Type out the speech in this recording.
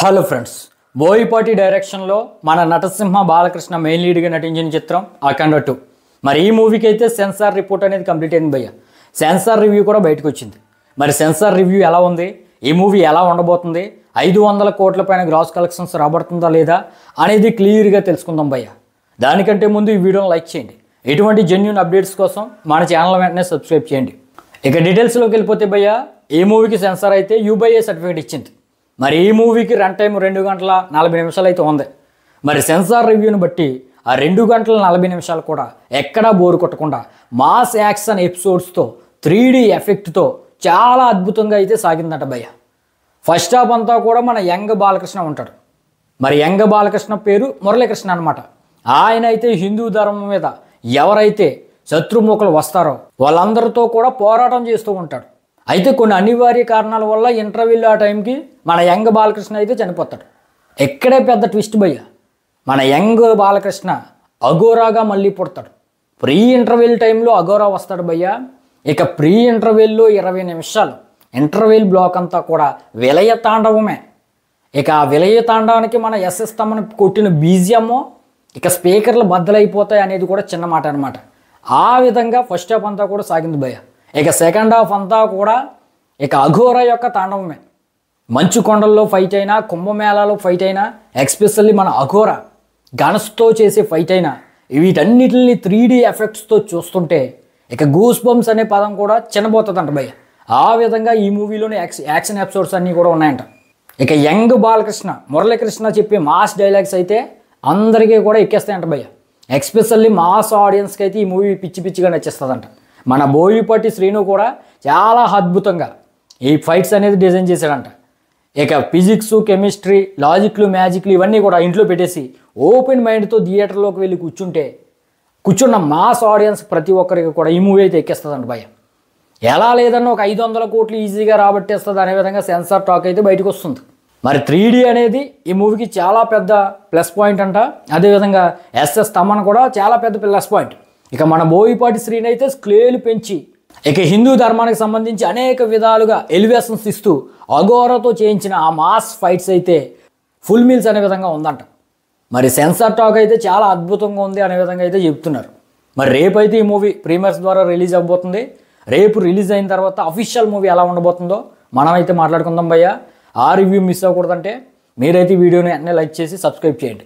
Hello friends, Boyapati డైరెక్షన్లో మన నటసింహ Balakrishna main లీడ్గా నటించిన చిత్రం అఖండ 2. మరి ఈ మూవీకి అయితే సెన్సార్ రిపోర్ట్ అనేది కంప్లీట్ అయింది భయ్య. సెన్సార్ రివ్యూ కూడా బయటకు వచ్చింది. మరి సెన్సార్ రివ్యూ ఎలా ఉంది, ఈ మూవీ ఎలా ఉండబోతుంది, 500 కోట్ల పైన గ్రాస్ కలెక్షన్స్ రాబడుతుందా లేదా అనేది క్లియర్గా తెలుసుకుందాం భయ్య. దానికంటే ముందు ఈ వీడియోని లైక్ చేయండి. ఎటువంటి జెన్యూన్ అప్డేట్స్ కోసం మన ఛానల్ వెంటనే సబ్స్క్రైబ్ చేయండి. ఇక డీటెయిల్స్లోకి వెళ్ళిపోతే భయ్య, ఈ మూవీకి సెన్సార్ అయితే UBA సర్టిఫికేట్ ఇచ్చింది. మరి ఈ మూవీకి రన్ టైం 2 గంటల 40 నిమిషాలు అయితే ఉంది. మరి సెన్సార్ రివ్యూని బట్టి ఆ 2 గంటల 40 నిమిషాలు కూడా ఎక్కడా బోరు కొట్టకుండా మాస్ యాక్షన్ ఎపిసోడ్స్తో 3D ఎఫెక్ట్తో చాలా అద్భుతంగా అయితే సాగిందట భయ్య. ఫస్ట్ హాఫ్ అంతా కూడా మన యంగ్ బాలకృష్ణ ఉంటాడు. మరి యంగ్ బాలకృష్ణ పేరు మురళీకృష్ణ అనమాట. ఆయన అయితే హిందూ ధర్మం మీద ఎవరైతే శత్రుముఖులు వస్తారో వాళ్ళందరితో కూడా పోరాటం చేస్తూ ఉంటాడు. అయితే కొన్ని అనివార్య కారణాల వల్ల ఇంటర్వ్యూలో ఆ టైంకి మన యంగ్ బాలకృష్ణ అయితే చనిపోతాడు. ఎక్కడే పెద్ద ట్విస్ట్ భయ్య, మన యంగ్ బాలకృష్ణ అఘోరాగా మళ్ళీ పుడతాడు. ప్రీ ఇంటర్వ్యూల్ టైంలో అఘోరా వస్తాడు భయ్య. ఇక ప్రీ ఇంటర్వ్యూల్లో 20 నిమిషాలు ఇంటర్వ్యూల్ బ్లాక్ అంతా కూడా విలయ తాండవమే. ఇక ఆ విలయ తాండవానికి మన ఎస్ఎస్ తమ్మని కొట్టిన బీజియమ్మో ఇక స్పీకర్లు బద్దలైపోతాయి అనేది కూడా చిన్న మాట అనమాట. ఆ విధంగా ఫస్ట్ హాఫ్ అంతా కూడా సాగింది భయ్య. ఇక సెకండ్ హాఫ్ అంతా కూడా ఇక అఘోరా యొక్క తాండవమే. మంచు కొండల్లో ఫైట్ అయినా, కుంభమేళాలో ఫైట్ అయినా, ఎక్స్పెషల్లీ మన అఘోరా గన్స్తో చేసే ఫైట్ అయినా, వీటన్నిటిని 3D ఎఫెక్ట్స్తో చూస్తుంటే ఇక గూస్ బంప్స్ అనే పదం కూడా చిన్నబోతుందంట భయ్య. ఆ విధంగా ఈ మూవీలోని యాక్షన్ ఎపిసోడ్స్ అన్నీ కూడా ఉన్నాయంట. ఇక యంగ్ బాలకృష్ణ మురళీకృష్ణ చెప్పే మాస్ డైలాగ్స్ అయితే అందరికీ కూడా ఎక్కేస్తాయంట భయ్య. ఎక్స్పెషల్లీ మాస్ ఆడియన్స్కి అయితే ఈ మూవీ పిచ్చి పిచ్చిగా నచ్చేస్తుందంట. మన బోయపాటి శ్రీను కూడా చాలా అద్భుతంగా ఈ ఫైట్స్ అనేది డిజైన్ చేశాడంట. ఇక ఫిజిక్స్, కెమిస్ట్రీ, లాజిక్లు, మ్యాజిక్లు ఇవన్నీ కూడా ఇంట్లో పెట్టేసి ఓపెన్ మైండ్తో థియేటర్లోకి వెళ్ళి కూర్చున్న మాస్ ఆడియన్స్ ప్రతి ఒక్కరికి కూడా ఈ మూవీ అయితే ఎక్కేస్తుందంట భయ్య. ఎలా లేదన్నా ఒక 500 కోట్లు ఈజీగా రాబట్టేస్తుంది అనే విధంగా సెన్సార్ టాక్ అయితే బయటకు వస్తుంది. మరి 3D అనేది ఈ మూవీకి చాలా పెద్ద ప్లస్ పాయింట్ అంట. అదేవిధంగా ఎస్ఎస్ తమ్మన్ కూడా చాలా పెద్ద ప్లస్ పాయింట్. ఇక మన బోయపాటి శ్రీని అయితే స్కేల్ పెంచి ఇక హిందూ ధర్మానికి సంబంధించి అనేక విధాలుగా ఎలివేషన్స్ ఇస్తూ అఘోరాతో చేయించిన ఆ మాస్ ఫైట్స్ అయితే ఫుల్ మీల్స్ అనే విధంగా ఉందంట. మరి సెన్సార్ టాక్ అయితే చాలా అద్భుతంగా ఉంది అనే విధంగా అయితే చెప్తున్నారు. మరి రేపు అయితే ఈ మూవీ ప్రీమియర్స్ ద్వారా రిలీజ్ అవ్వబోతుంది. రేపు రిలీజ్ అయిన తర్వాత అఫీషియల్ మూవీ ఎలా ఉండబోతుందో మనం అయితే మాట్లాడుకుందాం భయ్య. ఆ రివ్యూ మిస్ అవ్వకూడదంటే మీరైతే వీడియోని అన్నీ లైక్ చేసి సబ్స్క్రైబ్ చేయండి.